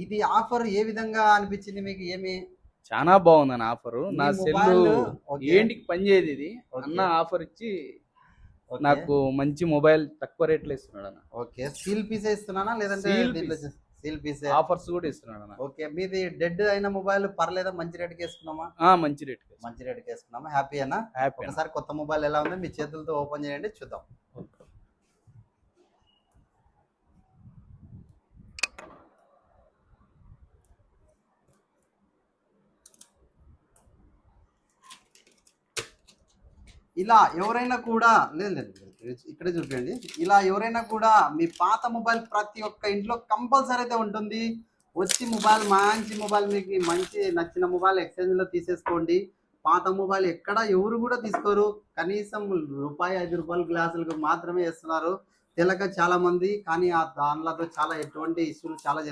ఇది ఆఫర్ ఏ విధంగా అనిపించింది మీకు? ఏమి చాలా బాగుందన్న ఆఫరు. నా సెల్లు ఓకే ఏంటికి పనిచేయదు ఇది. అన్న ఆఫర్ ఇచ్చి నాకు మంచి మొబైల్ తక్కువ రేట్లో ఇస్తున్నాడు అన్న. ఓకే, సీల్ పీస్ ఇస్తున్నానా లేదంటే సీల్ పీస్ ఆఫర్స్ కూడా ఇస్తున్నాడు అన్న. ఓకే, మీది డెడ్ అయిన మొబైల్ పర్లేదా? మంచి రేట్కి వేసుకున్నామా? మంచి రేట్కి వేసుకున్నామా? హ్యాపీ అన్న? హ్యాపీ. ఒకసారి కొత్త మొబైల్ ఎలా ఉందో మీ చేతులతో ఓపెన్ చేయండి, చూద్దాం. ఇలా ఎవరైనా కూడా లేదు ఇక్కడే చూపించండి. ఇలా ఎవరైనా కూడా మీ పాత మొబైల్ ప్రతి ఒక్క ఇంట్లో కంపల్సరీ అయితే ఉంటుంది. వచ్చి మొబైల్ మంచి మొబైల్ మీకు మంచి నచ్చిన మొబైల్ ఎక్స్చేంజ్లో తీసేసుకోండి. పాత మొబైల్ ఎక్కడ ఎవరు కూడా తీసుకోరు. కనీసం రూపాయి 5 రూపాయల గ్లాసులకు మాత్రమే వేస్తున్నారు తెలక చాలా మంది. కానీ ఆ దానిలో చాలా ఎటువంటి ఇష్యూలు చాలా